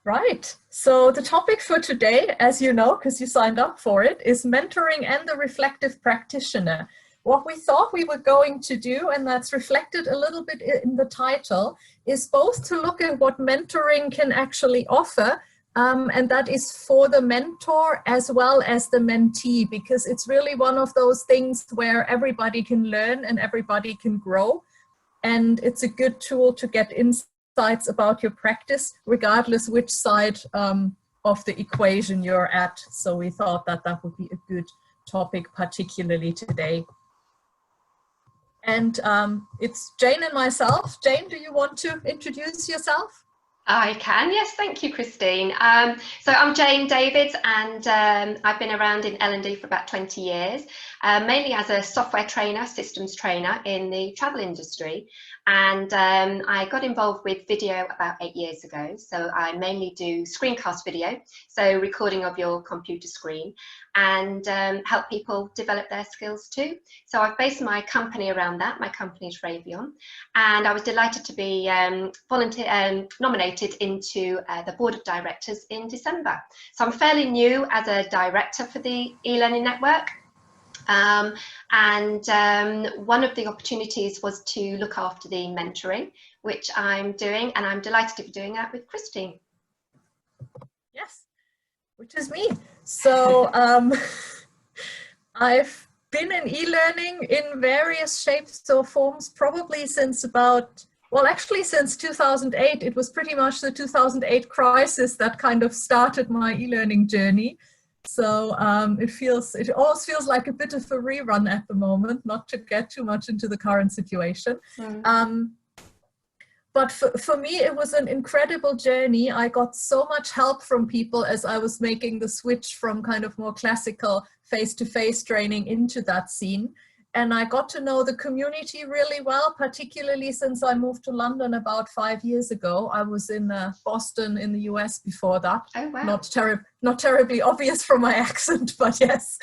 Right. So the topic for today, as you know, because you signed up for it, is mentoring and the reflective practitioner. What we thought we were going to do, and that's reflected a little bit in the title, is both to look at what mentoring can actually offer, and that is for the mentor as well as the mentee, because it's really one of those things where everybody can learn and everybody can grow. And it's a good tool to get insights about your practice, regardless which side of the equation you're at. So we thought that that would be a good topic, particularly today. And it's Jane and myself. Jane, do you want to introduce yourself? I can, yes, thank you, Christine. So I'm Jane Davids, and I've been around in L&D for about 20 years, mainly as a software trainer, systems trainer in the travel industry. And I got involved with video about 8 years ago. So I mainly do screencast video, so recording of your computer screen, and help people develop their skills too. So I've based my company around that. My company is Raytheon, and I was delighted to be nominated into the board of directors in December. So I'm fairly new as a director for the eLearning network. One of the opportunities was to look after the mentoring, which I'm doing, and I'm delighted to be doing that with Christine. Yes, which is me. So I've been in e-learning in various shapes or forms, probably since about, well, actually since 2008. It was pretty much the 2008 crisis that kind of started my e-learning journey. So it always feels like a bit of a rerun at the moment, not to get too much into the current situation. But for me, it was an incredible journey. I got so much help from people as I was making the switch from kind of more classical face-to-face training into that scene. And I got to know the community really well, particularly since I moved to London about 5 years ago. I was in Boston in the US before that. Oh, wow. Not terribly obvious from my accent, but yes.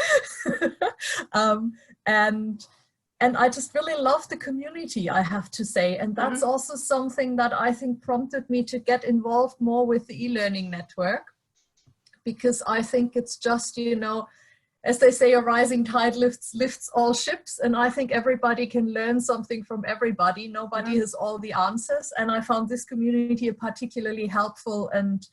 And I just really love the community, I have to say. And that's also something that I think prompted me to get involved more with the e-learning network, because I think it's just, you know, as they say, a rising tide lifts all ships. And I think everybody can learn something from everybody. Nobody has all the answers. And I found this community particularly helpful and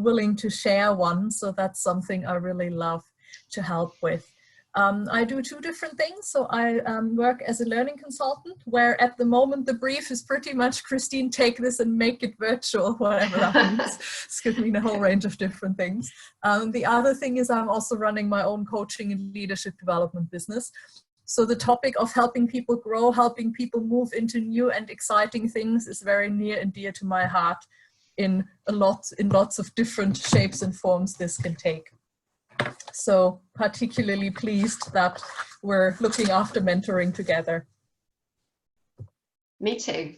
willing to share one. So that's something I really love to help with. I do two different things. So I work as a learning consultant, where at the moment the brief is pretty much, Christine, take this and make it virtual, whatever that means. This could mean a whole range of different things. The other thing is I'm also running my own coaching and leadership development business. So the topic of helping people grow, helping people move into new and exciting things is very near and dear to my heart in lots of different shapes and forms this can take. So particularly pleased that we're looking after mentoring together. Me too.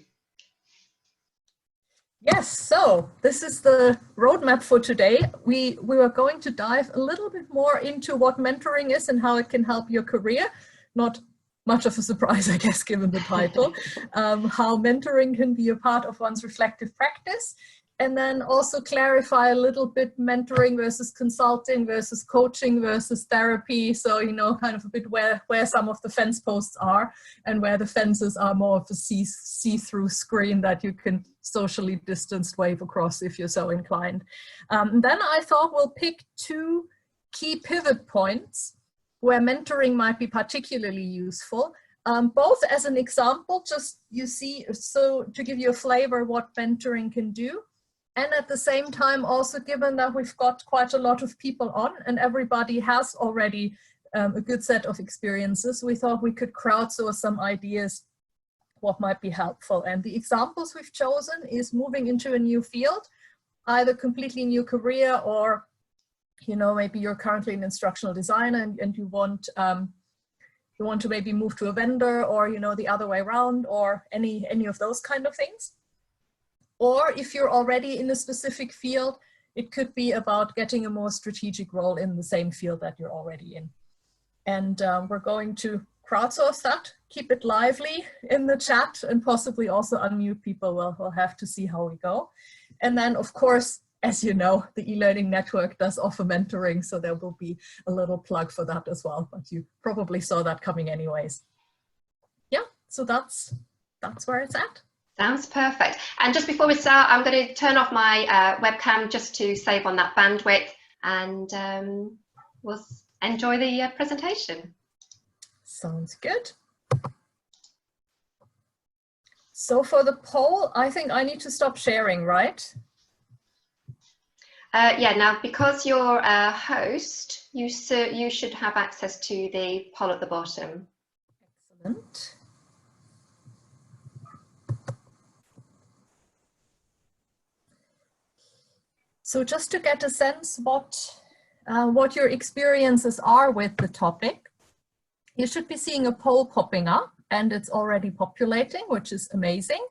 Yes, so this is the roadmap for today. We are going to dive a little bit more into what mentoring is and how it can help your career. Not much of a surprise, I guess, given the title. How mentoring can be a part of one's reflective practice. And then also clarify a little bit mentoring versus consulting versus coaching versus therapy. So, you know, kind of a bit where some of the fence posts are and where the fences are more of a see-through screen that you can socially distanced wave across if you're so inclined. Then I thought we'll pick two key pivot points where mentoring might be particularly useful. Both as an example, just you see, so to give you a flavor what mentoring can do. And at the same time, also given that we've got quite a lot of people on and everybody has already a good set of experiences, we thought we could crowdsource some ideas what might be helpful. And the examples we've chosen is moving into a new field, either completely new career or, you know, maybe you're currently an instructional designer and you want to maybe move to a vendor, or, you know, the other way around, or any of those kind of things. Or if you're already in a specific field, it could be about getting a more strategic role in the same field that you're already in. And we're going to crowdsource that, keep it lively in the chat, and possibly also unmute people. We'll have to see how we go. And then, of course, as you know, the eLearning network does offer mentoring, so there will be a little plug for that as well, but you probably saw that coming anyways. Yeah, so that's where it's at. Sounds perfect. And just before we start, I'm going to turn off my webcam just to save on that bandwidth, and we'll enjoy the presentation. Sounds good. So for the poll, I think I need to stop sharing, right? Yeah, now because you're a host, you should have access to the poll at the bottom. Excellent. So just to get a sense what your experiences are with the topic, you should be seeing a poll popping up, and it's already populating, which is amazing.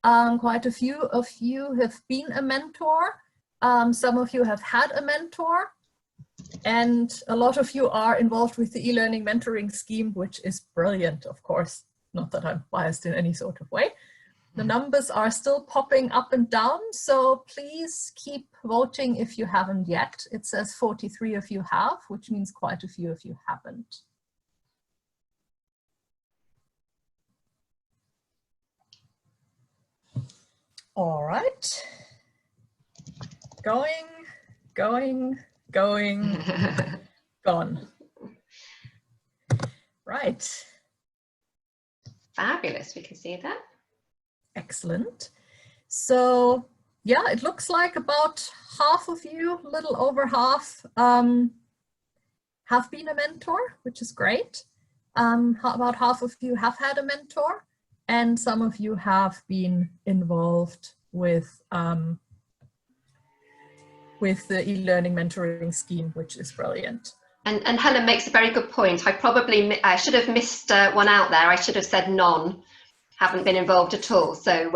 Quite a few of you have been a mentor. Some of you have had a mentor, and a lot of you are involved with the eLearning mentoring scheme, which is brilliant, of course. Not that I'm biased in any sort of way. The numbers are still popping up and down, so please keep voting if you haven't yet. It says 43 of you have, which means quite a few of you haven't. All right. Going, gone. Right. Fabulous, we can see that. Excellent. So yeah, it looks like about half of you, a little over half, have been a mentor, which is great. About half of you have had a mentor, and some of you have been involved with the eLearning mentoring scheme, which is brilliant. And Helen makes a very good point. I should have missed one out there. I should have said none, haven't been involved at all. So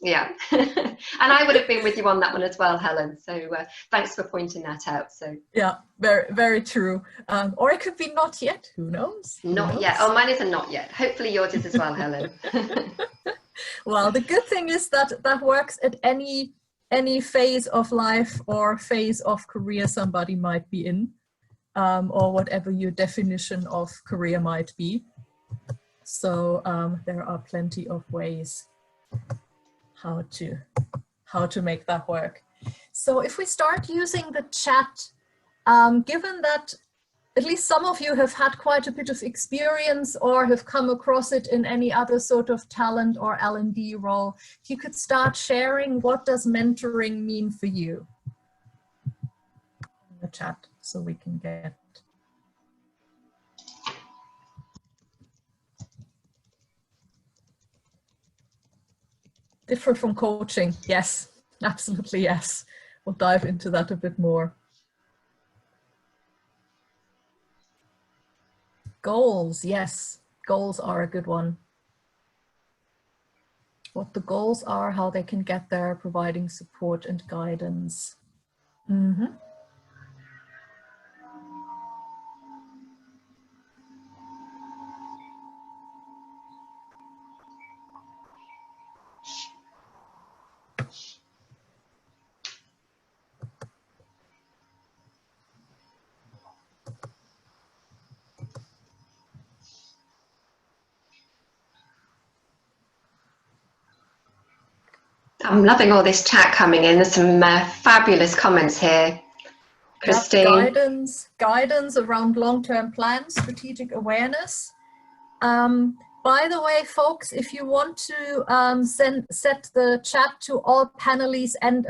yeah, and I would have been with you on that one as well, Helen. So thanks for pointing that out. So yeah, very, very true. Or it could be not yet. Who knows? Not yet. Oh, mine is a not yet. Hopefully yours is as well, Helen. Well, the good thing is that that works at any phase of life or phase of career somebody might be in, or whatever your definition of career might be. So there are plenty of ways how to make that work. So if we start using the chat, given that at least some of you have had quite a bit of experience or have come across it in any other sort of talent or L&D role, if you could start sharing, what does mentoring mean for you? In the chat, so we can get. Different from coaching, yes, absolutely yes. We'll dive into that a bit more. Goals, yes, goals are a good one. What the goals are, how they can get there, providing support and guidance. Mm-hmm. I'm loving all this chat coming in. There's some fabulous comments here. Christine. Guidance around long-term plans, strategic awareness. By the way, folks, if you want to set the chat to all panelists and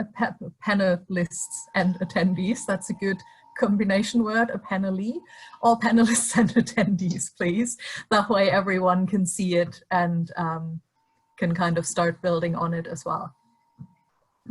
attendees, that's a good combination word, a panelee, all panelists and attendees, please. That way everyone can see it and can kind of start building on it as well.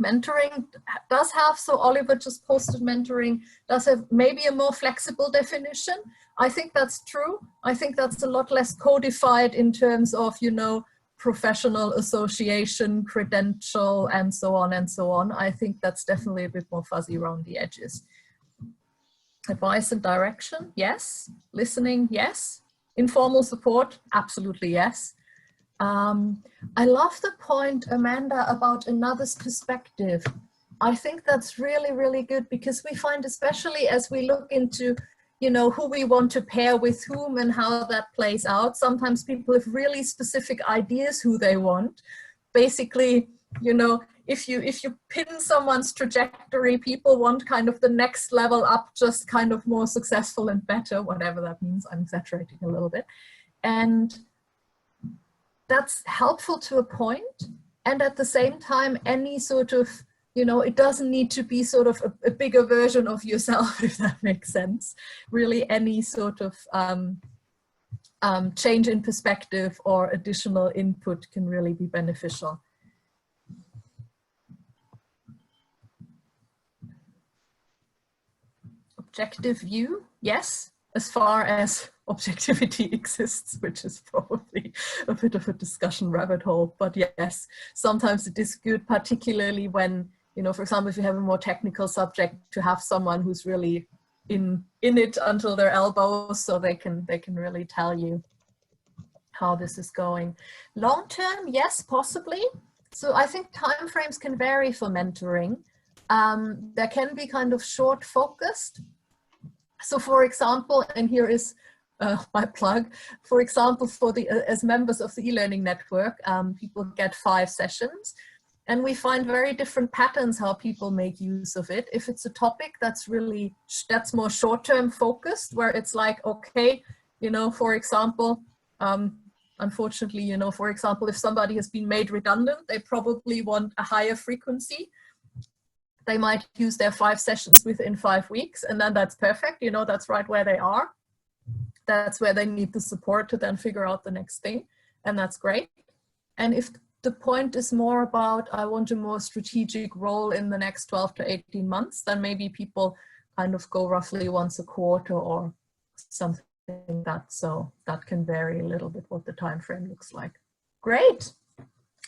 Mentoring does have, so Oliver just posted mentoring, does have maybe a more flexible definition. I think that's true. I think that's a lot less codified in terms of, you know, professional association, credential, and so on and so on. I think that's definitely a bit more fuzzy around the edges. Advice and direction, yes. Listening, yes. Informal support, absolutely yes. I love the point, Amanda, about another's perspective. I think that's really, really good, because we find, especially as we look into, you know, who we want to pair with whom and how that plays out, sometimes people have really specific ideas who they want. Basically, you know, if you pin someone's trajectory, people want kind of the next level up, just kind of more successful and better, whatever that means. I'm exaggerating a little bit. And that's helpful to a point. And at the same time, any sort of, you know, it doesn't need to be sort of a bigger version of yourself, if that makes sense. Really, any sort of change in perspective or additional input can really be beneficial. Objective view, yes, as far as objectivity exists, which is probably a bit of a discussion rabbit hole, but yes, sometimes it is good, particularly when, you know, for example, if you have a more technical subject, to have someone who's really in it until their elbows, so they can really tell you how this is going. Long term, yes, possibly. So I think timeframes can vary for mentoring. There can be kind of short focused. So for example, and here is my plug, for example, for the as members of the e-learning network, people get 5 sessions. And we find very different patterns how people make use of it. If it's a topic that's really, that's more short-term focused, where it's like, okay, you know, for example, unfortunately, you know, for example, if somebody has been made redundant, they probably want a higher frequency. They might use their 5 sessions within 5 weeks, and then that's perfect. You know, that's right where they are. That's where they need the support to then figure out the next thing. And that's great. And if the point is more about, I want a more strategic role in the next 12 to 18 months, then maybe people kind of go roughly once a quarter or something like that. So that can vary a little bit what the time frame looks like. Great.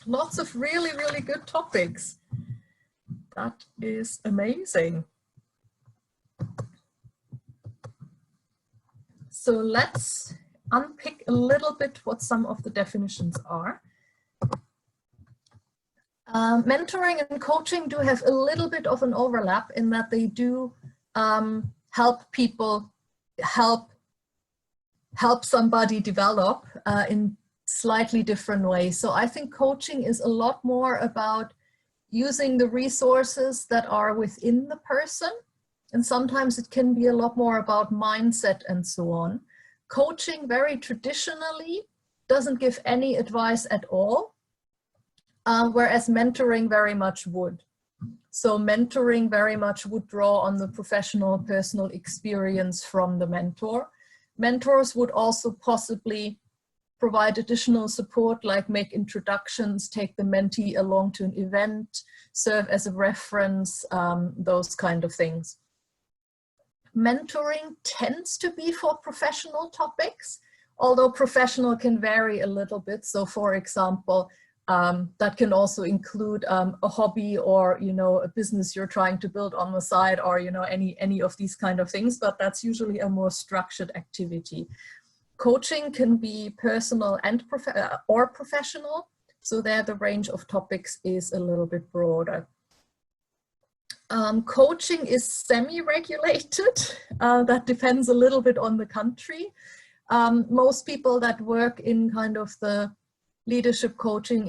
Lots of really, really good topics. That is amazing. So let's unpick a little bit what some of the definitions are. Mentoring and coaching do have a little bit of an overlap in that they do help people, help somebody develop in slightly different ways. So I think coaching is a lot more about using the resources that are within the person. And sometimes it can be a lot more about mindset and so on. Coaching very traditionally doesn't give any advice at all. Whereas mentoring very much would. So mentoring very much would draw on the professional, personal experience from the mentor. Mentors would also possibly provide additional support, like make introductions, take the mentee along to an event, serve as a reference, those kind of things. Mentoring tends to be for professional topics, although professional can vary a little bit. So for example, that can also include a hobby or, you know, a business you're trying to build on the side, or, you know, any of these kind of things, but that's usually a more structured activity. Coaching can be personal and or professional. So there the range of topics is a little bit broader. Coaching is semi-regulated. That depends a little bit on the country. Most people that work in kind of the leadership coaching,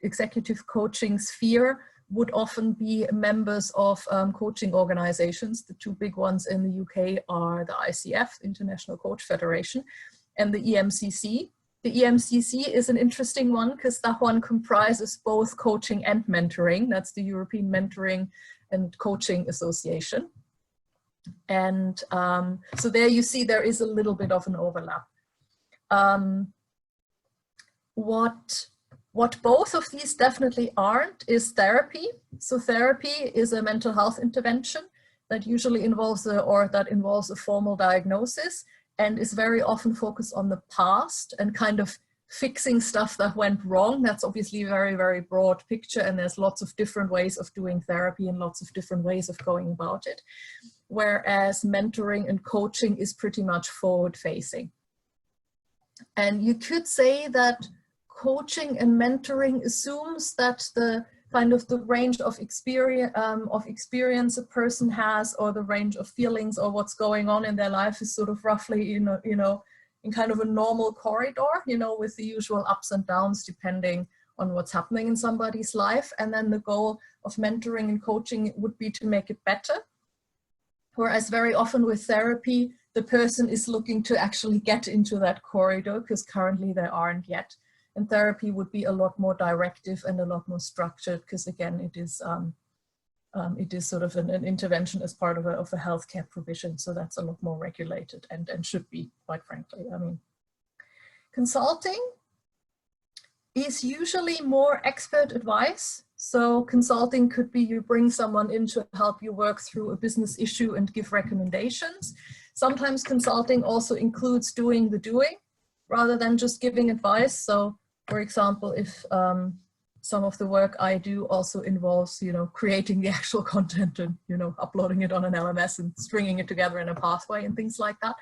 executive coaching sphere would often be members of coaching organizations. The 2 big ones in the UK are the ICF, International Coach Federation, and the EMCC. The EMCC is an interesting one because that one comprises both coaching and mentoring. That's the European Mentoring and Coaching Association. And so there you see there is a little bit of an overlap. What both of these definitely aren't is therapy. So therapy is a mental health intervention that usually involves a formal diagnosis and is very often focused on the past and kind of fixing stuff that went wrong. That's obviously a very, very broad picture, and there's lots of different ways of doing therapy and lots of different ways of going about it. Whereas mentoring and coaching is pretty much forward facing. And you could say that coaching and mentoring assumes that the kind of the range of experience a person has, or the range of feelings, or what's going on in their life is sort of roughly, in kind of a normal corridor, with the usual ups and downs depending on what's happening in somebody's life. And then the goal of mentoring and coaching would be to make it better. Whereas very often with therapy, the person is looking to actually get into that corridor, because currently they aren't yet. And therapy would be a lot more directive and a lot more structured, because again, it is sort of an intervention as part of a healthcare provision. So that's a lot more regulated and should be, quite frankly. I mean, consulting is usually more expert advice. So consulting could be you bring someone in to help you work through a business issue and give recommendations. Sometimes consulting also includes doing the doing rather than just giving advice. So for example, if some of the work I do also involves, creating the actual content and, uploading it on an LMS and stringing it together in a pathway and things like that.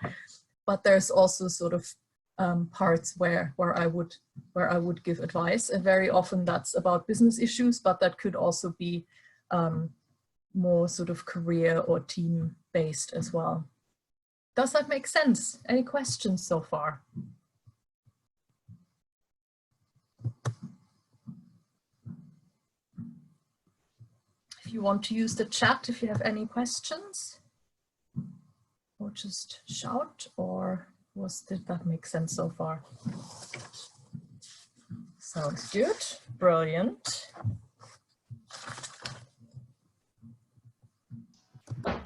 But there's also sort of parts where I would give advice, and very often that's about business issues, but that could also be more sort of career or team based as well. Does that make sense? Any questions so far? If you want to use the chat, if you have any questions, or just shout, or did that make sense so far? Sounds good. Brilliant.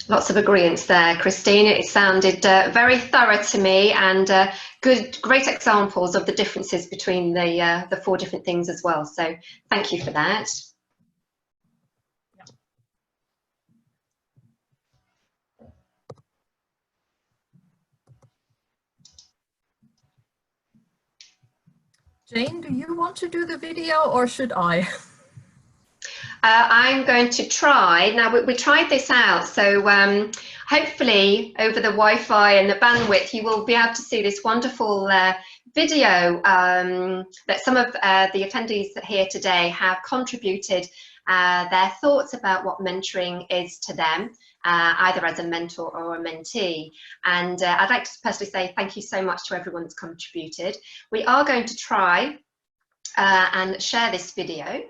Lots of agreements there, Christine. It sounded very thorough to me, and great examples of the differences between the 4 different things as well. So thank you for that. Jane, do you want to do the video or should I? I'm going to try. Now, we tried this out, so hopefully over the Wi-Fi and the bandwidth, you will be able to see this wonderful video that some of the attendees here today have contributed their thoughts about what mentoring is to them, either as a mentor or a mentee. And I'd like to personally say thank you so much to everyone that's contributed. We are going to try and share this video.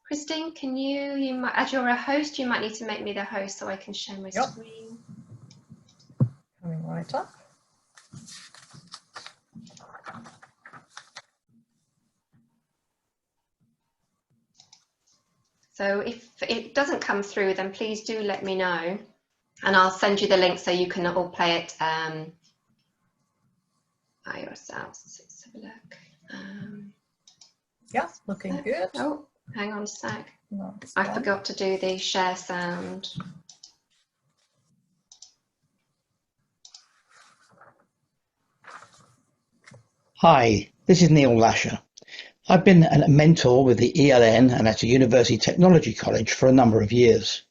Christine, can you as you're a host, you might need to make me the host so I can share my screen. Coming right up. So if it doesn't come through, then please do let me know, and I'll send you the link so you can all play it by yourselves. Let's have a look. Yeah, looking good. Oh, hang on a sec. No, I forgot to do the share sound. Hi, this is Neil Lasher. I've been a mentor with the eLN and at a university technology college for a number of years.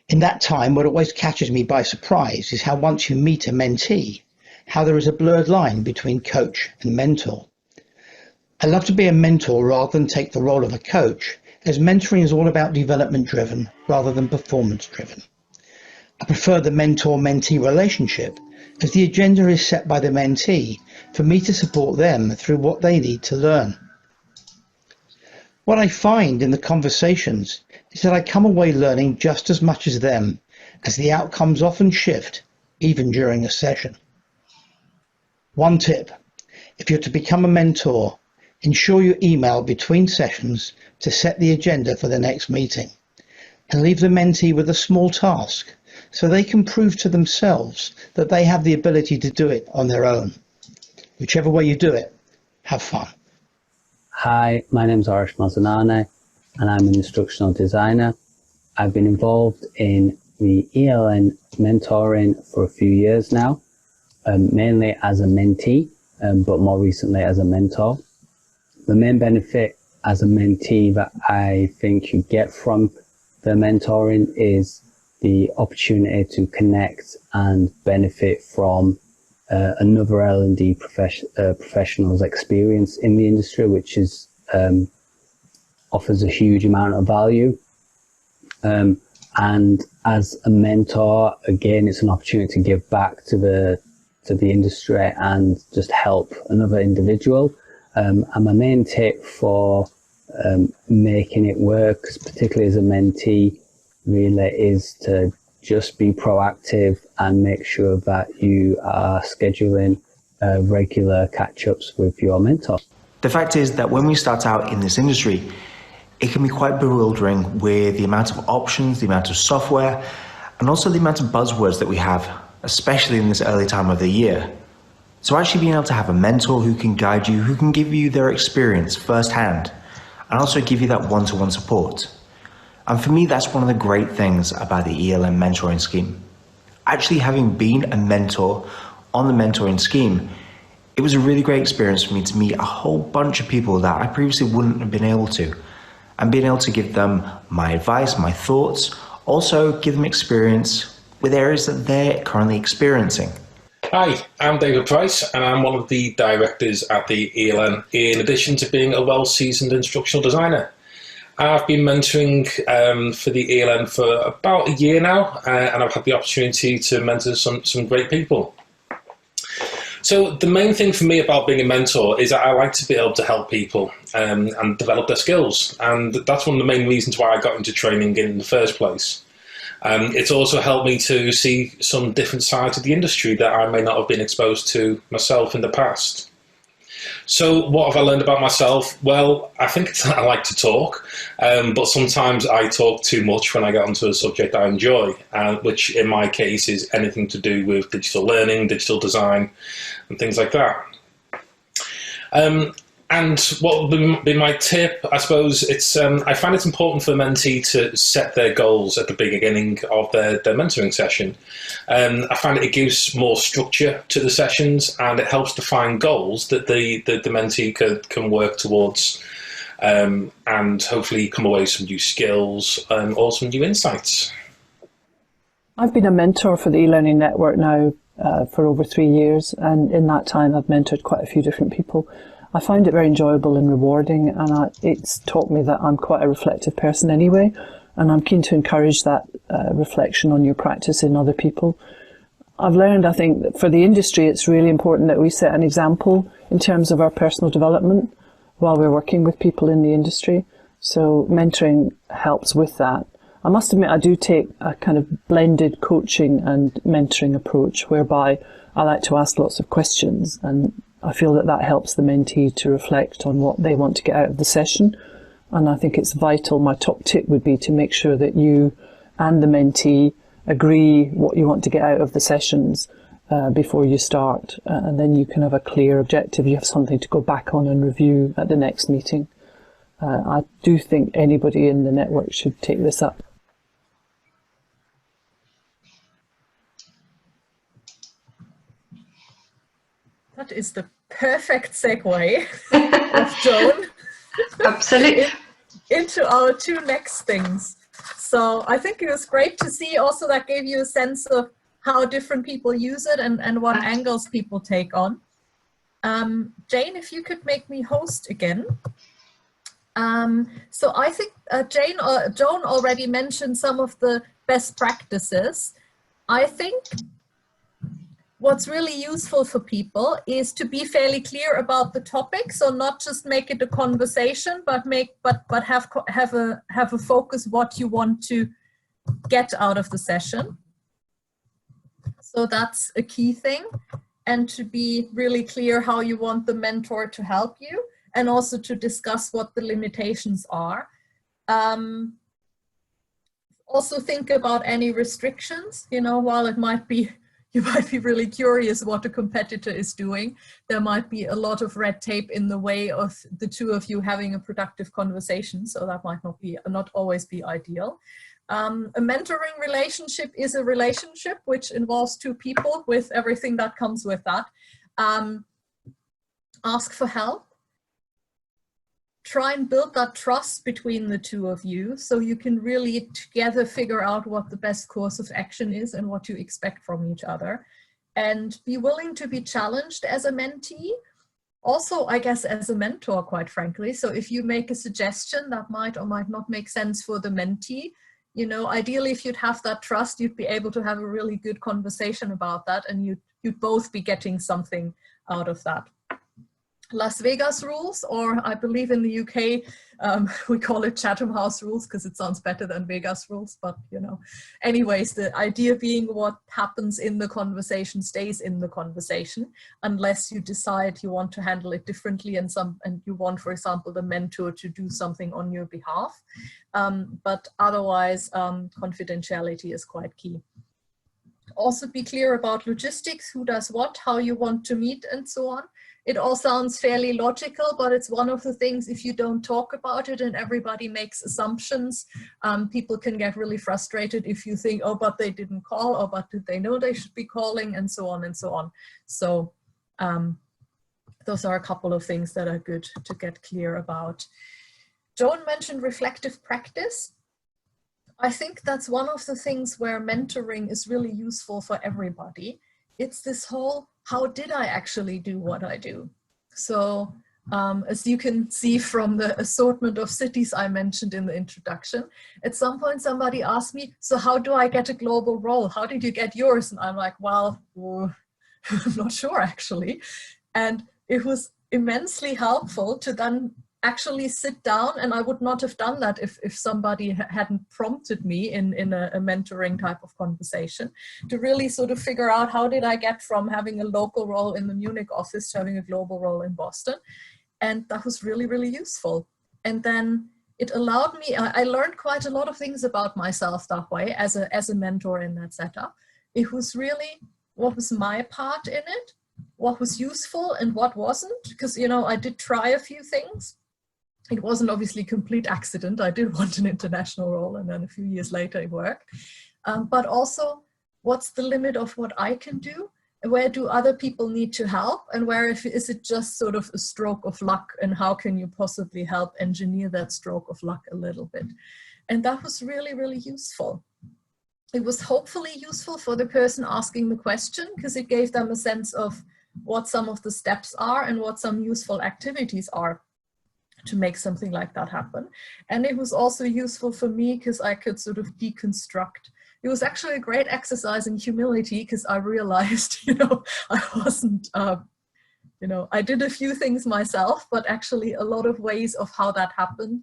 In that time, what always catches me by surprise is how once you meet a mentee, how there is a blurred line between coach and mentor. I love to be a mentor rather than take the role of a coach, as mentoring is all about development driven rather than performance driven. I prefer the mentor-mentee relationship, as the agenda is set by the mentee for me to support them through what they need to learn. What I find in the conversations is that I come away learning just as much as them, as the outcomes often shift, even during a session. One tip: if you're to become a mentor, ensure you email between sessions to set the agenda for the next meeting, and leave the mentee with a small task so they can prove to themselves that they have the ability to do it on their own. Whichever way you do it, have fun. Hi, my name is Arish Mazanane, and I'm an instructional designer. I've been involved in the eLN mentoring for a few years now, mainly as a mentee, but more recently as a mentor. The main benefit as a mentee that I think you get from the mentoring is the opportunity to connect and benefit from another L&D professional's experience in the industry, which is offers a huge amount of value. And as a mentor, again, it's an opportunity to give back to the industry and just help another individual. And my main tip for making it work, particularly as a mentee, really is to just be proactive and make sure that you are scheduling regular catch-ups with your mentor. The fact is that when we start out in this industry, it can be quite bewildering with the amount of options, the amount of software, and also the amount of buzzwords that we have, especially in this early time of the year. So actually being able to have a mentor who can guide you, who can give you their experience firsthand, and also give you that one-to-one support. And for me, that's one of the great things about the eLN mentoring scheme. Actually having been a mentor on the mentoring scheme, it was a really great experience for me to meet a whole bunch of people that I previously wouldn't have been able to. And being able to give them my advice, my thoughts, also give them experience with areas that they're currently experiencing. Hi, I'm David Price and I'm one of the directors at the eLN, in addition to being a well-seasoned instructional designer. I've been mentoring for the eLN for about a year now, and I've had the opportunity to mentor some great people. So the main thing for me about being a mentor is that I like to be able to help people and develop their skills. And that's one of the main reasons why I got into training in the first place. It's also helped me to see some different sides of the industry that I may not have been exposed to myself in the past. So what have I learned about myself? Well, I think I like to talk, but sometimes I talk too much when I get onto a subject I enjoy, which in my case is anything to do with digital learning, digital design, and things like that. And what would be my tip? I suppose it's I find it's important for the mentee to set their goals at the beginning of their mentoring session. I find it gives more structure to the sessions, and it helps define goals that the mentee can work towards, and hopefully come away with some new skills or some new insights. I've been a mentor for the eLearning Network now for over 3 years, and in that time I've mentored quite a few different people. I find it very enjoyable and rewarding, and it's taught me that I'm quite a reflective person anyway, and I'm keen to encourage that reflection on your practice in other people. I've learned, I think, that for the industry it's really important that we set an example in terms of our personal development while we're working with people in the industry. So mentoring helps with that. I must admit I do take a kind of blended coaching and mentoring approach, whereby I like to ask lots of questions, and I feel that that helps the mentee to reflect on what they want to get out of the session. And I think it's vital. My top tip would be to make sure that you and the mentee agree what you want to get out of the sessions before you start. And then you can have a clear objective. You have something to go back on and review at the next meeting. I do think anybody in the network should take this up. That is the perfect segue of Joan. Absolutely. Into our two next things. So I think it was great to see also that gave you a sense of how different people use it and what angles people take on. Jane, if you could make me host again. So I think Joan already mentioned some of the best practices. I think what's really useful for people is to be fairly clear about the topic, so not just make it a conversation, but have a focus what you want to get out of the session. So that's a key thing, and to be really clear how you want the mentor to help you, and also to discuss what the limitations are. Also think about any restrictions, you know, while you might be really curious what a competitor is doing, there might be a lot of red tape in the way of the two of you having a productive conversation, so that might not always be ideal. A mentoring relationship is a relationship which involves two people with everything that comes with that. Ask for help. Try and build that trust between the two of you so you can really together figure out what the best course of action is and what you expect from each other. And be willing to be challenged as a mentee. Also, I guess as a mentor, quite frankly, so if you make a suggestion that might or might not make sense for the mentee, you know, ideally if you'd have that trust, you'd be able to have a really good conversation about that, and you'd both be getting something out of that. Las Vegas rules, or I believe in the UK, we call it Chatham House rules because it sounds better than Vegas rules, but you know, anyways, the idea being what happens in the conversation stays in the conversation, unless you decide you want to handle it differently and you want, for example, the mentor to do something on your behalf. But otherwise, confidentiality is quite key. Also be clear about logistics, who does what, how you want to meet, and so on. It all sounds fairly logical, but it's one of the things, if you don't talk about it and everybody makes assumptions, people can get really frustrated if you think, oh, but they didn't call, or but did they know they should be calling, and so on and so on. So those are a couple of things that are good to get clear about. Joan mentioned reflective practice. I think that's one of the things where mentoring is really useful for everybody. It's this whole, how did I actually do what I do? So as you can see from the assortment of cities I mentioned in the introduction, at some point somebody asked me, so how do I get a global role? How did you get yours? And I'm like, well, I'm not sure actually. And it was immensely helpful to then actually sit down, and I would not have done that if somebody hadn't prompted me in a mentoring type of conversation, to really sort of figure out how did I get from having a local role in the Munich office to having a global role in Boston. And that was really, really useful. And then it allowed me, I learned quite a lot of things about myself that way as a mentor in that setup. It was really, what was my part in it? What was useful and what wasn't? Because, you know, I did try a few things. It wasn't obviously a complete accident. I did want an international role, and then a few years later it worked. But also, what's the limit of what I can do? Where do other people need to help? And where is it just sort of a stroke of luck? And how can you possibly help engineer that stroke of luck a little bit? And that was really, really useful. It was hopefully useful for the person asking the question, because it gave them a sense of what some of the steps are and what some useful activities are to make something like that happen. And it was also useful for me because I could sort of deconstruct. It was actually a great exercise in humility, because I realized, you know, I wasn't, you know, I did a few things myself, but actually a lot of ways of how that happened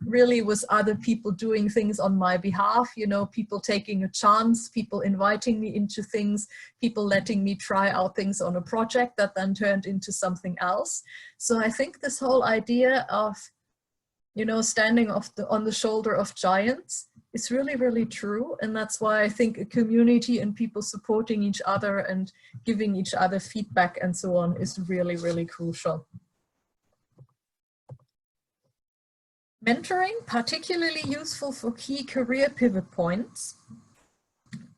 really was other people doing things on my behalf, you know, people taking a chance, people inviting me into things, people letting me try out things on a project that then turned into something else. So I think this whole idea of, you know, standing on the shoulder of giants is really, really true. And that's why I think a community and people supporting each other and giving each other feedback and so on is really, really crucial. Mentoring, particularly useful for key career pivot points.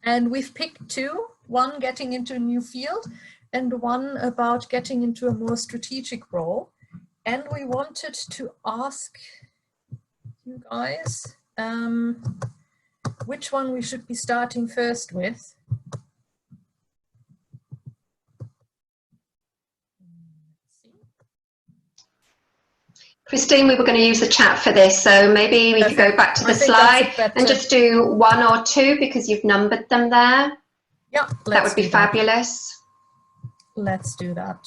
And we've picked two, one getting into a new field and one about getting into a more strategic role. And we wanted to ask you guys which one we should be starting first with. Christine, we were going to use the chat for this, so maybe we could go back to the slide and just do one or two because you've numbered them there. Yeah, that would be fabulous. Let's do that.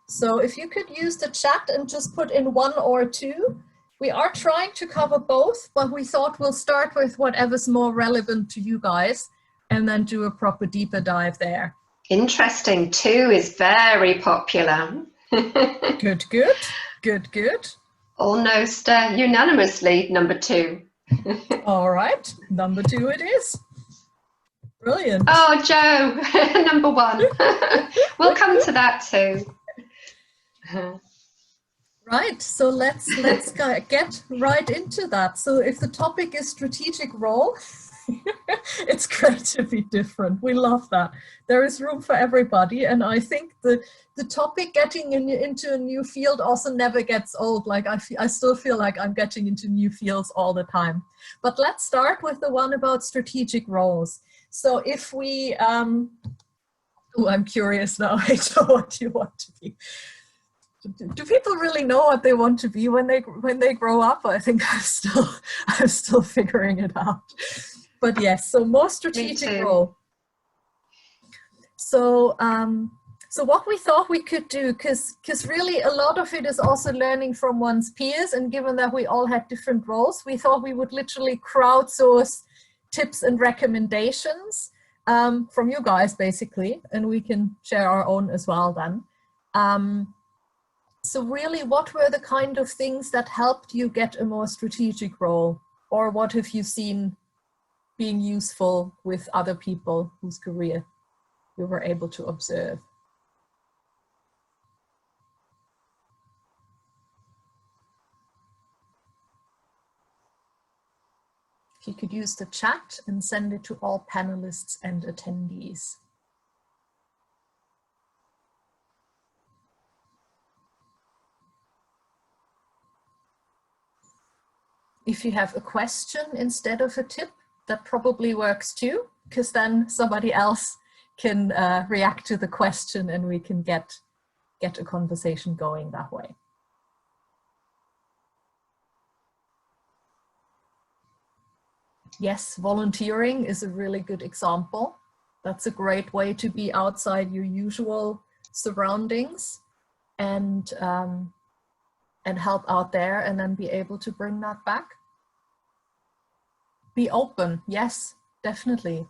So if you could use the chat and just put in one or two. We are trying to cover both, but we thought we'll start with whatever's more relevant to you guys and then do a proper deeper dive there. Interesting. Two is very popular. Good, good, good, good. Almost unanimously number two. All right, number two it is. Brilliant. Oh, Joe, number one. We'll come to that too. Right, so let's get right into that. So if the topic is strategic role, it's great to be different. We love that. There is room for everybody, and I think the topic getting into a new field also never gets old. Like I still feel like I'm getting into new fields all the time. But let's start with the one about strategic roles. So if we, oh, I'm curious now, Rachel, what you want to be. do people really know what they want to be when they grow up? I think I'm still figuring it out. But yes, so more strategic role. So so what we thought we could do, because really a lot of it is also learning from one's peers, and given that we all had different roles, we thought we would literally crowdsource tips and recommendations from you guys, basically, and we can share our own as well then. So really, what were the kind of things that helped you get a more strategic role? Or what have you seen being useful with other people whose career you were able to observe? If you could use the chat and send it to all panelists and attendees. If you have a question instead of a tip, that probably works too, because then somebody else can react to the question and we can get a conversation going that way. Yes, volunteering is a really good example. That's a great way to be outside your usual surroundings and help out there, and then be able to bring that back. Be open, yes, definitely.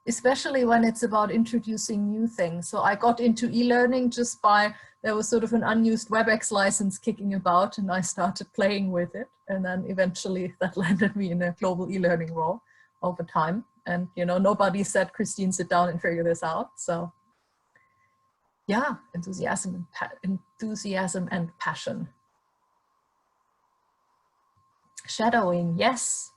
Especially when it's about introducing new things. So I got into e-learning just by, there was sort of an unused WebEx license kicking about, and I started playing with it. And then eventually that landed me in a global e-learning role over time. And you know, nobody said, Christine, sit down and figure this out. So yeah, enthusiasm and passion. Shadowing, yes.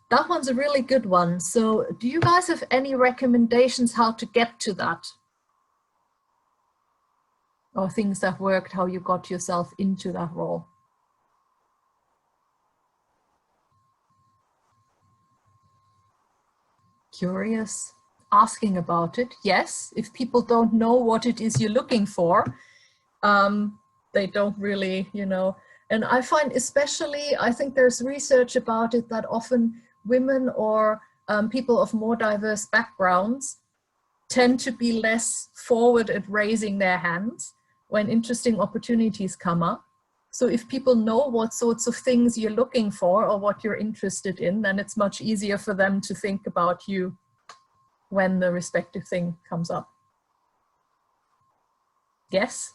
That one's a really good one. So do you guys have any recommendations how to get to that? Or things that worked, how you got yourself into that role? Curious, asking about it, yes. If people don't know what it is you're looking for, they don't really, you know. And I find especially, I think there's research about it, that often women or people of more diverse backgrounds tend to be less forward at raising their hands when interesting opportunities come up. So if people know what sorts of things you're looking for or what you're interested in, then it's much easier for them to think about you when the respective thing comes up. Yes.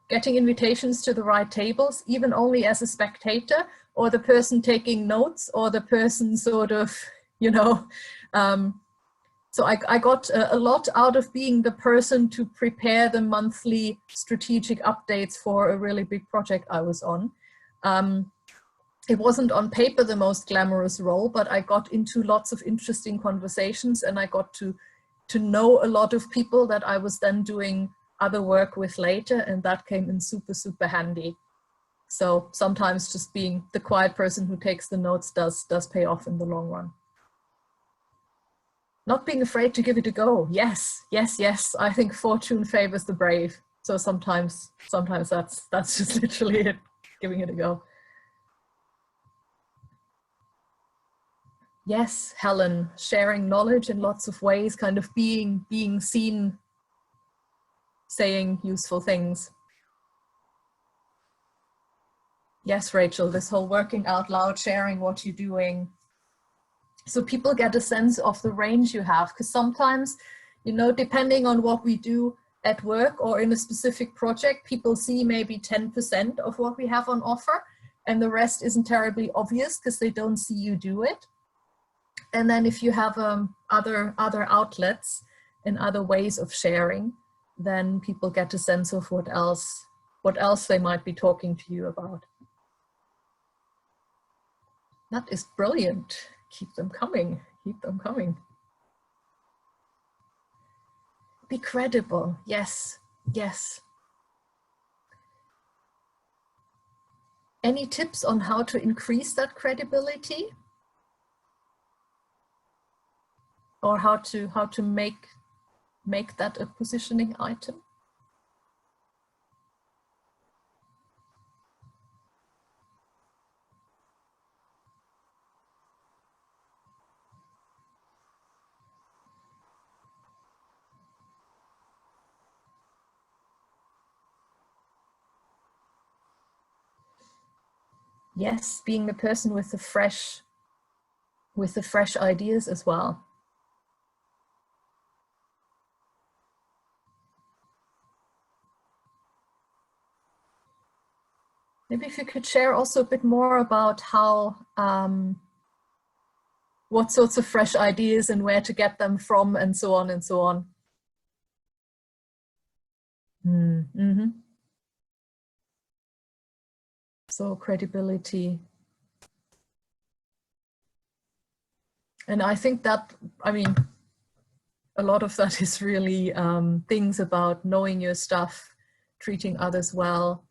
Getting invitations to the right tables, even only as a spectator, or the person taking notes, or the person sort of, you know. So I got a lot out of being the person to prepare the monthly strategic updates for a really big project I was on. It wasn't on paper the most glamorous role, but I got into lots of interesting conversations, and I got to know a lot of people that I was then doing other work with later, and that came in super, super handy. So sometimes just being the quiet person who takes the notes does pay off in the long run. Not being afraid to give it a go. Yes, yes, yes. I think fortune favors the brave. So sometimes that's just literally it, giving it a go. Yes, Helen, sharing knowledge in lots of ways, kind of being seen, saying useful things. Yes, Rachel, this whole working out loud, sharing what you're doing. So people get a sense of the range you have, because sometimes, you know, depending on what we do at work or in a specific project, people see maybe 10% of what we have on offer, and the rest isn't terribly obvious because they don't see you do it. And then if you have other outlets and other ways of sharing, then people get a sense of what else they might be talking to you about. That is brilliant. Keep them coming. Keep them coming. Be credible. Yes. Yes. Any tips on how to increase that credibility? Or how to make that a positioning item? yes, being the person with the fresh ideas as well. Maybe if you could share also a bit more about how, what sorts of fresh ideas and where to get them from, and so on and so on. Mm-hmm. So credibility. And I think that, I mean, a lot of that is really things about knowing your stuff, treating others well,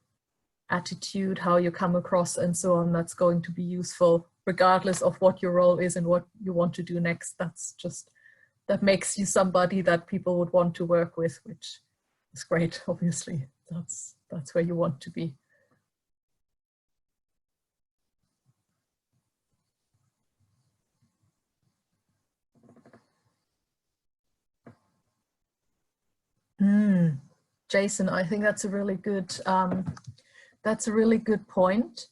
attitude, how you come across, and so on. That's going to be useful regardless of what your role is and what you want to do next. That's just, that makes you somebody that people would want to work with, which is great, obviously. That's where you want to be. Jason, I think that's a really good point.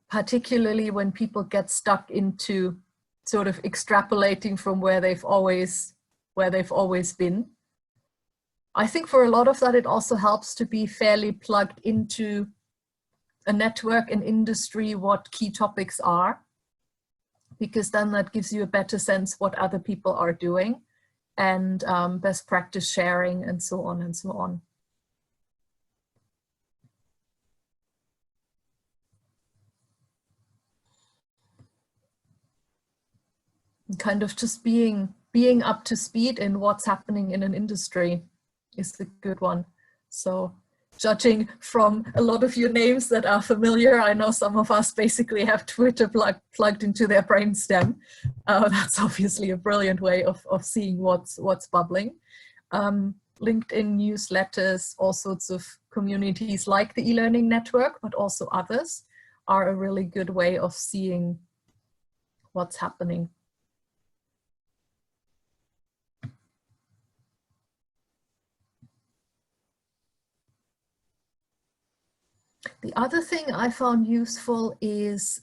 Particularly when people get stuck into sort of extrapolating from where they've always been. I think for a lot of that, it also helps to be fairly plugged into a network, an industry, what key topics are, because then that gives you a better sense what other people are doing, and best practice sharing, and so on and so on. And kind of just being up to speed in what's happening in an industry is the good one. So judging from a lot of your names that are familiar, I know some of us basically have Twitter plugged into their brainstem. That's obviously a brilliant way of seeing what's bubbling. LinkedIn newsletters, all sorts of communities like the eLearning network, but also others, are a really good way of seeing what's happening. The other thing I found useful is,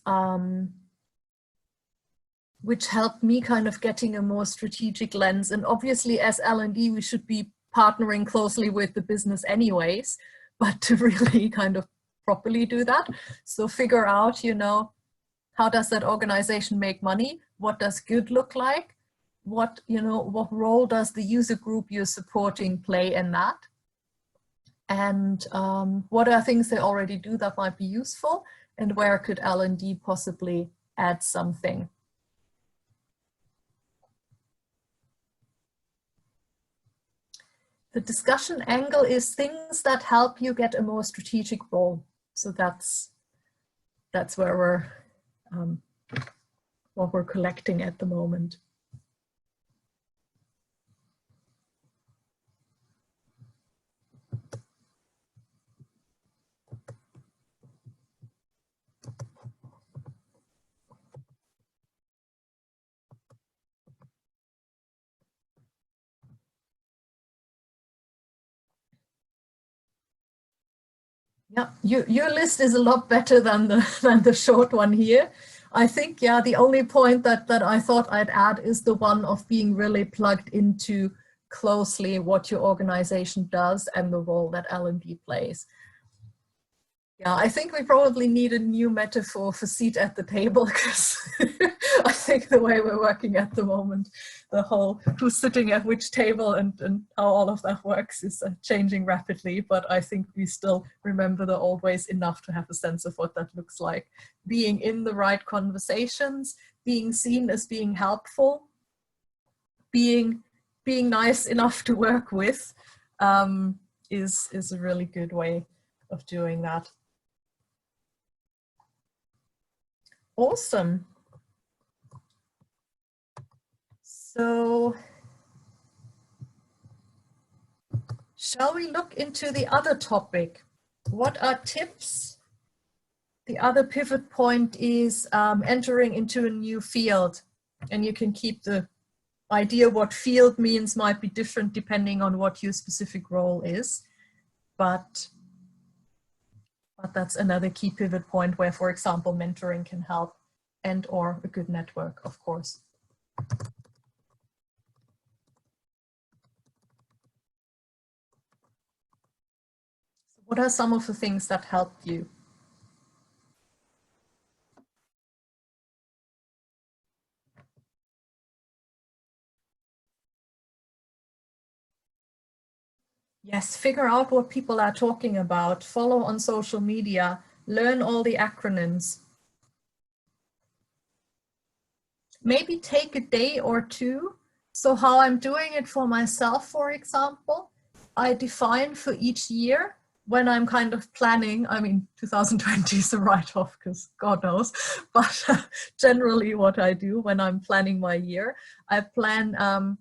which helped me kind of getting a more strategic lens. And obviously as L&D, we should be partnering closely with the business anyways, but to really kind of properly do that. So figure out, you know, how does that organization make money? What does good look like? What, you know, what role does the user group you're supporting play in that? And what are things they already do that might be useful, and where could L&D possibly add something? The discussion angle is things that help you get a more strategic role. So that's where we're what we're collecting at the moment. Yeah, your list is a lot better than the short one here. I think, yeah, the only point that I thought I'd add is the one of being really plugged into closely what your organization does and the role that L&D plays. Yeah, I think we probably need a new metaphor for seat at the table, because I think the way we're working at the moment, the whole who's sitting at which table and how all of that works is changing rapidly. But I think we still remember the old ways enough to have a sense of what that looks like. Being in the right conversations, being seen as being helpful, being nice enough to work with is a really good way of doing that. Awesome. So shall we look into the other topic? What are tips? The other pivot point is entering into a new field, and you can keep the idea what field means might be different depending on what your specific role is, but But that's another key pivot point where, for example, mentoring can help, and or a good network, of course. What are some of the things that helped you? Yes, figure out what people are talking about, follow on social media, learn all the acronyms. Maybe take a day or two. So how I'm doing it for myself, for example, I define for each year when I'm kind of planning, I mean, 2020 is a write-off because God knows, but generally what I do when I'm planning my year, I plan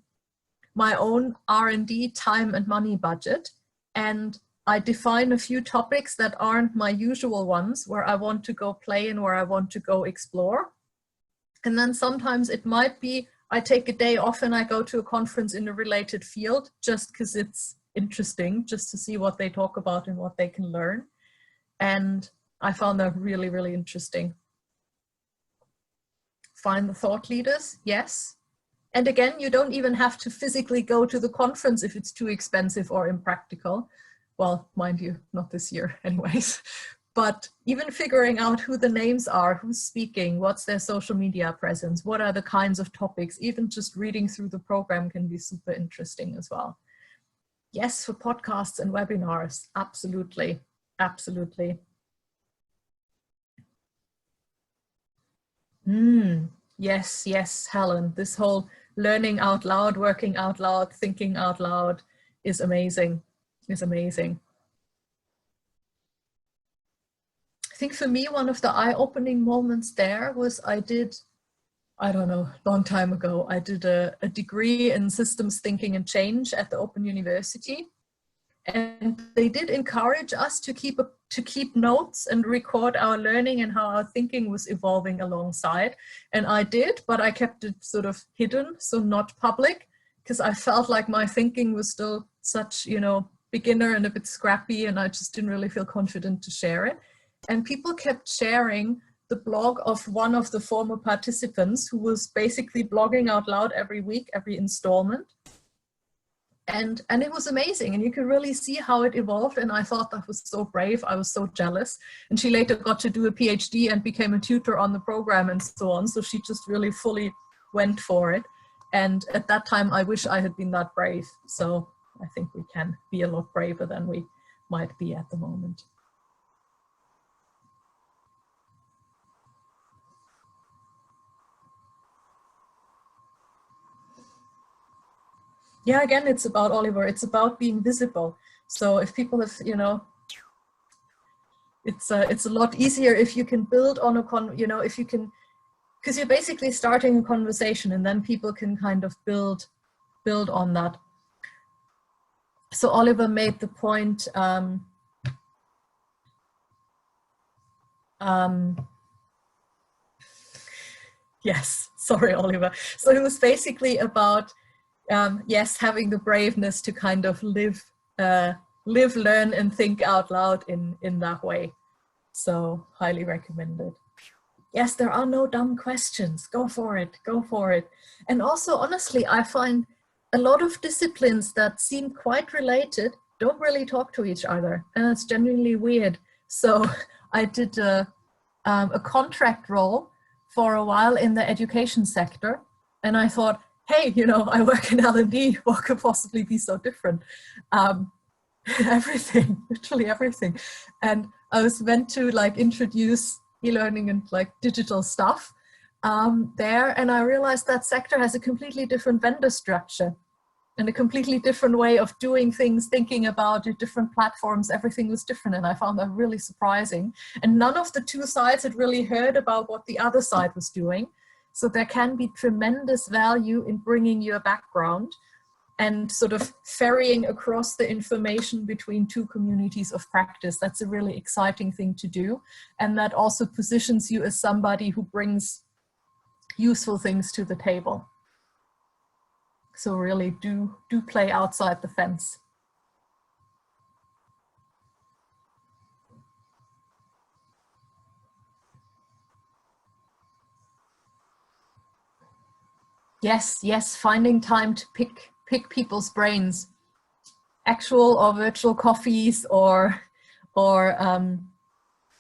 my own R&D time and money budget, and I define a few topics that aren't my usual ones where I want to go play and where I want to go explore. And then sometimes it might be I take a day off and I go to a conference in a related field just because it's interesting, just to see what they talk about and what they can learn. And I found that really, really interesting. Find the thought leaders, yes. And again, you don't even have to physically go to the conference if it's too expensive or impractical. Well, mind you, not this year anyways. But even figuring out who the names are, who's speaking, what's their social media presence, what are the kinds of topics, even just reading through the program can be super interesting as well. Yes, for podcasts and webinars, absolutely, absolutely. Yes, yes, Helen, this whole learning out loud, working out loud, thinking out loud is amazing, is amazing. I think for me, one of the eye-opening moments there was I don't know, long time ago, I did a degree in systems thinking and change at the Open University. And they did encourage us to keep notes and record our learning and how our thinking was evolving alongside. And I did, but I kept it sort of hidden, so not public, because I felt like my thinking was still such, you know, beginner and a bit scrappy, and I just didn't really feel confident to share it. And people kept sharing the blog of one of the former participants who was basically blogging out loud every week, every installment. And it was amazing, and you could really see how it evolved, and I thought that was so brave. I was so jealous. And she later got to do a PhD and became a tutor on the program and so on, so she just really fully went for it. And at that time I wish I had been that brave. So I think we can be a lot braver than we might be at the moment. Yeah, again, it's about, Oliver, it's about being visible. So if people have, you know, it's a lot easier if you can build on if you can, because you're basically starting a conversation and then people can kind of build on that. So Oliver made the point, yes, sorry, Oliver. So it was basically about, yes, having the braveness to kind of live, learn and think out loud in that way. So highly recommended. Yes, there are no dumb questions. Go for it, go for it. And also, honestly, I find a lot of disciplines that seem quite related don't really talk to each other. And it's genuinely weird. So I did a contract role for a while in the education sector. And I thought, hey, you know, I work in L&D, what could possibly be so different? Everything, literally everything. And I was meant to like introduce e-learning and like digital stuff there. And I realized that sector has a completely different vendor structure and a completely different way of doing things, thinking about it, different platforms, everything was different. And I found that really surprising. And none of the two sides had really heard about what the other side was doing. So there can be tremendous value in bringing your background and sort of ferrying across the information between two communities of practice. That's a really exciting thing to do. And that also positions you as somebody who brings useful things to the table. So really do play outside the fence. Yes, finding time to pick people's brains, actual or virtual coffees or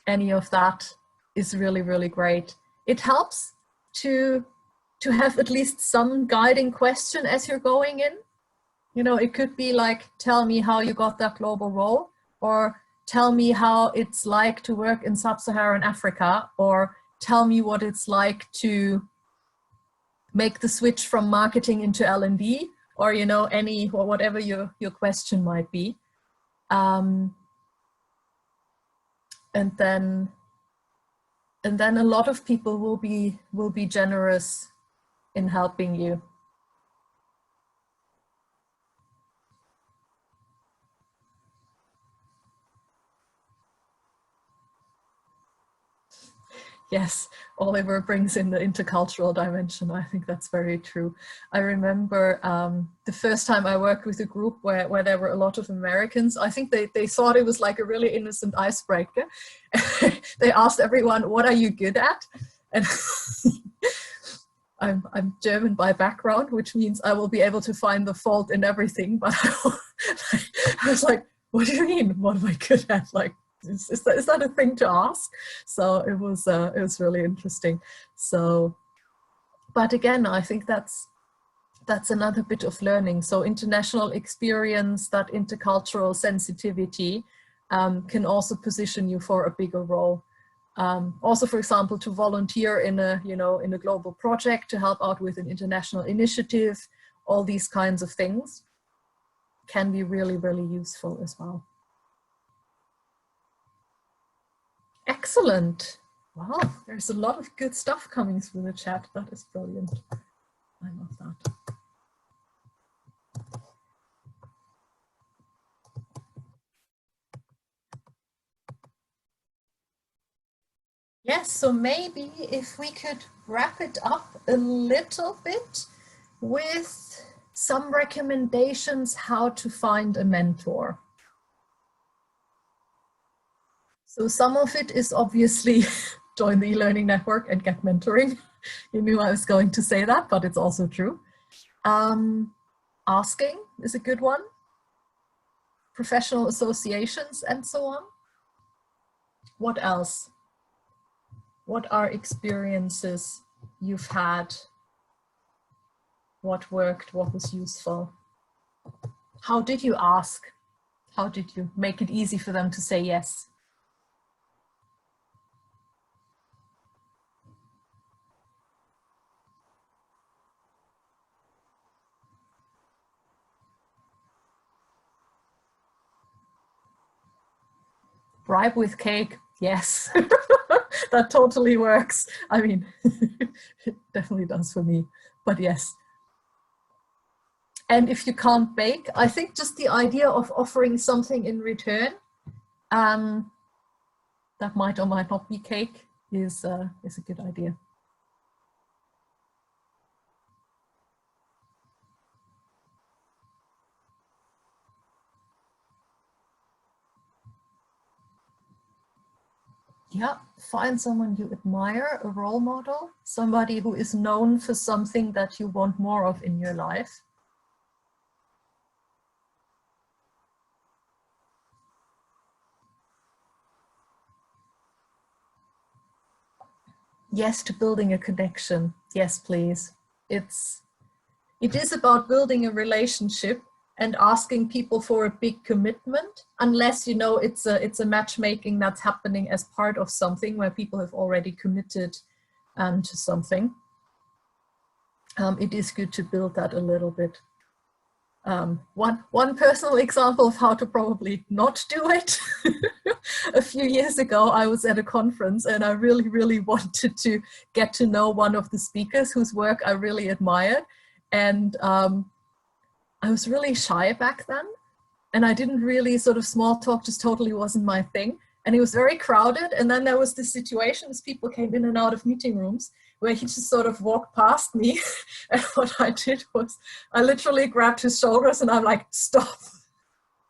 any of that is really, really great. It helps to have at least some guiding question as you're going in. You know, it could be like, tell me how you got that global role, or tell me how it's like to work in sub-Saharan Africa, or tell me what it's like to make the switch from marketing into L&D, or, you know, or whatever your question might be. And then a lot of people will be generous in helping you. Yes, Oliver brings in the intercultural dimension. I think that's very true. I remember the first time I worked with a group where there were a lot of Americans. I think they thought it was like a really innocent icebreaker. They asked everyone, what are you good at? And I'm German by background, which means I will be able to find the fault in everything. But I was like, what do you mean? What am I good at? Like, is that a thing to ask? So it was really interesting. So, but again, I think that's another bit of learning. So international experience, that intercultural sensitivity can also position you for a bigger role. Also, for example, to volunteer in a global project, to help out with an international initiative, all these kinds of things can be really, really useful as well. Excellent. Wow, there's a lot of good stuff coming through the chat. That is brilliant. I love that. Yes, so maybe if we could wrap it up a little bit with some recommendations how to find a mentor. So some of it is obviously join the eLearning network and get mentoring. You knew I was going to say that, but it's also true. Asking is a good one. Professional associations and so on. What else? What are experiences you've had? What worked? What was useful? How did you ask? How did you make it easy for them to say yes? Bribe with cake, yes. That totally works. I mean, it definitely does for me, but yes. And if you can't bake, I think just the idea of offering something in return, that might or might not be cake, is a good idea. Yeah, find someone you admire, a role model, somebody who is known for something that you want more of in your life. Yes, to building a connection. Yes, please. It is about building a relationship and asking people for a big commitment, unless you know it's a matchmaking that's happening as part of something where people have already committed to something. It is good to build that a little bit. One personal example of how to probably not do it. A few years ago, I was at a conference and I really, really wanted to get to know one of the speakers whose work I really admired. And I was really shy back then. And I didn't really sort of small talk, just totally wasn't my thing. And it was very crowded. And then there was this situation as people came in and out of meeting rooms where he just sort of walked past me. And what I did was I literally grabbed his shoulders and I'm like, stop,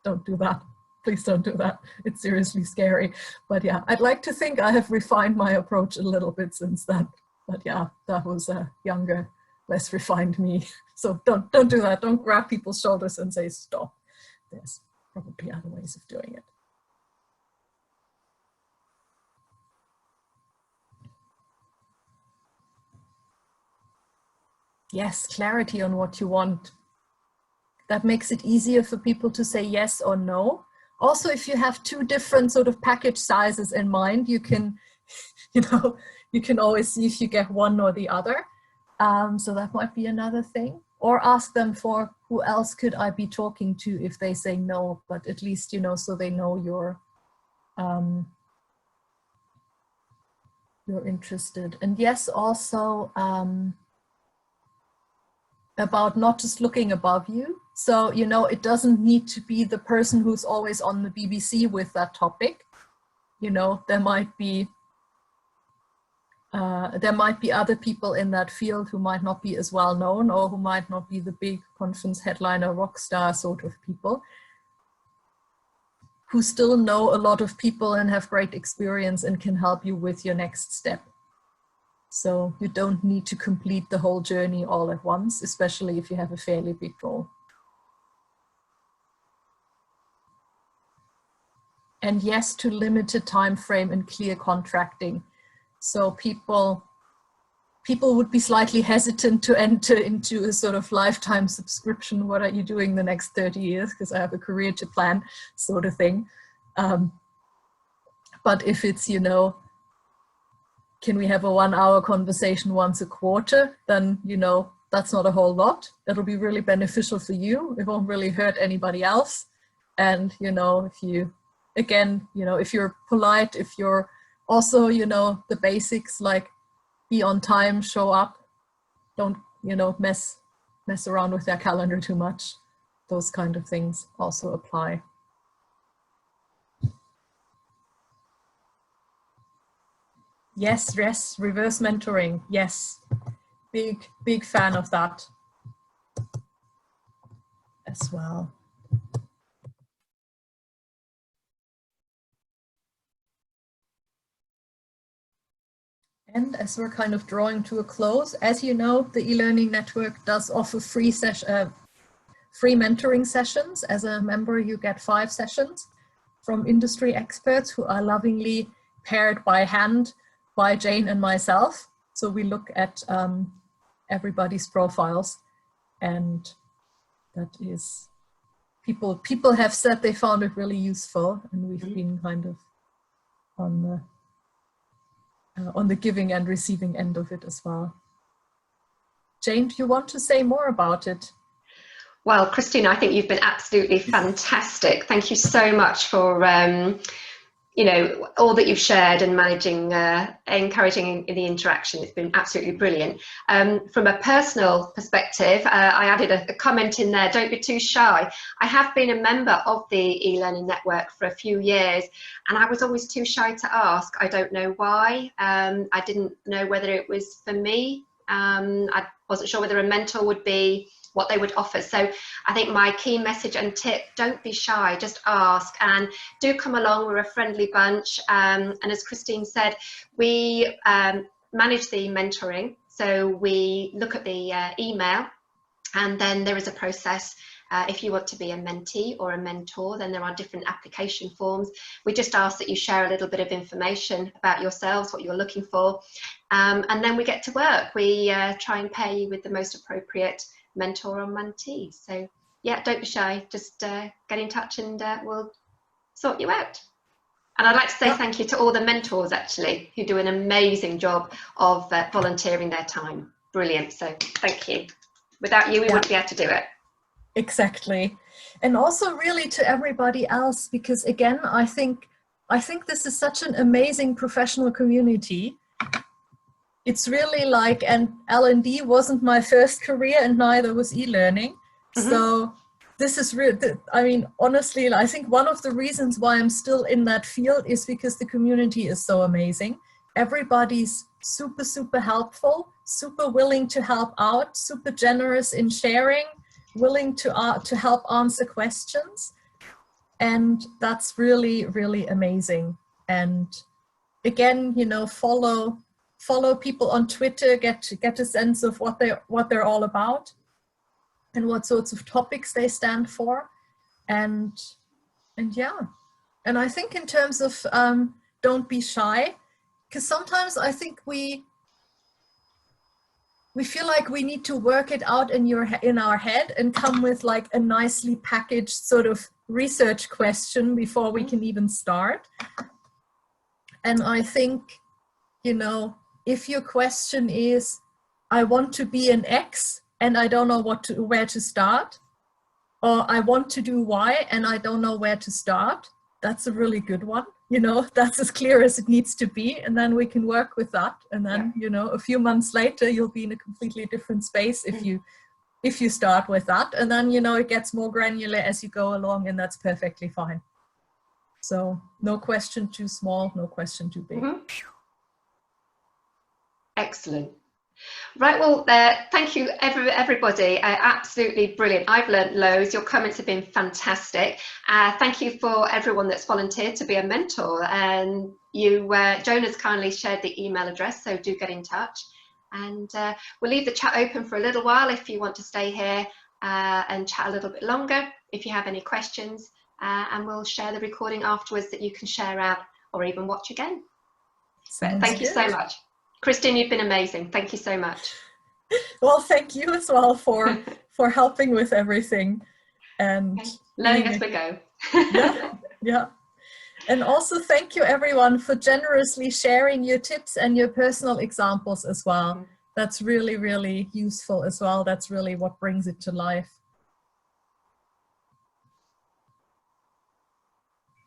don't do that. Please don't do that. It's seriously scary. But yeah, I'd like to think I have refined my approach a little bit since then. But yeah, that was younger less refined me. So don't do that. Don't grab people's shoulders and say stop. There's probably other ways of doing it. Yes, clarity on what you want. That makes it easier for people to say yes or no. Also, if you have two different sort of package sizes in mind, you can, you can always see if you get one or the other. So that might be another thing. Or ask them for who else could I be talking to if they say no, but at least, so they know you're interested. And yes, also about not just looking above you. So, it doesn't need to be the person who's always on the BBC with that topic. There might be other people in that field who might not be as well known, or who might not be the big conference headliner rock star sort of people, who still know a lot of people and have great experience and can help you with your next step. So you don't need to complete the whole journey all at once, especially if you have a fairly big goal. And yes, to limited time frame and clear contracting. So people would be slightly hesitant to enter into a sort of lifetime subscription. What are you doing the next 30 years? Because I have a career to plan, sort of thing. But if it's, can we have a 1 hour conversation once a quarter? Then, that's not a whole lot. It'll be really beneficial for you. It won't really hurt anybody else. And, if you, again, if you're polite, if you're also, the basics like be on time, show up, don't, mess around with their calendar too much. Those kind of things also apply. Yes, reverse mentoring. Yes, big fan of that as well. And as we're kind of drawing to a close, as you know, the eLearning Network does offer free mentoring sessions. As a member, you get 5 sessions from industry experts who are lovingly paired by hand by Jane and myself. So we look at everybody's profiles, and that is, people have said they found it really useful, and we've been kind of on the giving and receiving end of it as well. Jane, do you want to say more about it? Well, Christine, I think you've been absolutely fantastic. Thank you so much for all that you've shared and managing, encouraging the interaction. It's been absolutely brilliant. From a personal perspective, I added a comment in there, don't be too shy. I have been a member of the eLearning Network for a few years, and I was always too shy to ask. I don't know why. I didn't know whether it was for me. I wasn't sure whether a mentor would be what they would offer. So I think my key message and tip, don't be shy, just ask, and do come along. We're a friendly bunch. And as Christine said, we manage the mentoring. So we look at the email, and then there is a process. If you want to be a mentee or a mentor, then there are different application forms. We just ask that you share a little bit of information about yourselves, what you're looking for, and then we get to work. We try and pair you with the most appropriate mentor or mentee. So yeah, don't be shy, just get in touch and we'll sort you out. And I'd like to say thank you to all the mentors actually who do an amazing job of volunteering their time. Brilliant. So thank you. Without you, we wouldn't be able to do it. Exactly. And also really to everybody else, because again, I think this is such an amazing professional community. It's really like, and L&D wasn't my first career, and neither was e-learning. Mm-hmm. So this is real. I mean, honestly, I think one of the reasons why I'm still in that field is because the community is so amazing. Everybody's super, super helpful, super willing to help out, super generous in sharing, willing to help answer questions. And that's really, really amazing. And again, follow follow people on Twitter, get a sense of what they're all about and what sorts of topics they stand for. And yeah, and I think in terms of don't be shy, because sometimes I think we feel like we need to work it out in our head and come with like a nicely packaged sort of research question before we can even start. And I think, you know, if your question is, I want to be an X and I don't know where to start, or I want to do Y and I don't know where to start, that's a really good one. You know, that's as clear as it needs to be. And then we can work with that. And then, you know, a few months later, you'll be in a completely different space if you start with that. And then, you know, it gets more granular as you go along, and that's perfectly fine. So no question too small, no question too big. Excellent. Right, well, thank you everybody, absolutely brilliant. I've learned loads, your comments have been fantastic. Thank you for everyone that's volunteered to be a mentor, and Joan has kindly shared the email address, so do get in touch. And we'll leave the chat open for a little while if you want to stay here and chat a little bit longer, if you have any questions, and we'll share the recording afterwards that you can share out or even watch again. But thank you so much. Christine, you've been amazing. Thank you so much. Well, thank you as well for helping with everything and learning as we go. Yeah. And also thank you everyone for generously sharing your tips and your personal examples as well. That's really, really useful as well. That's really what brings it to life.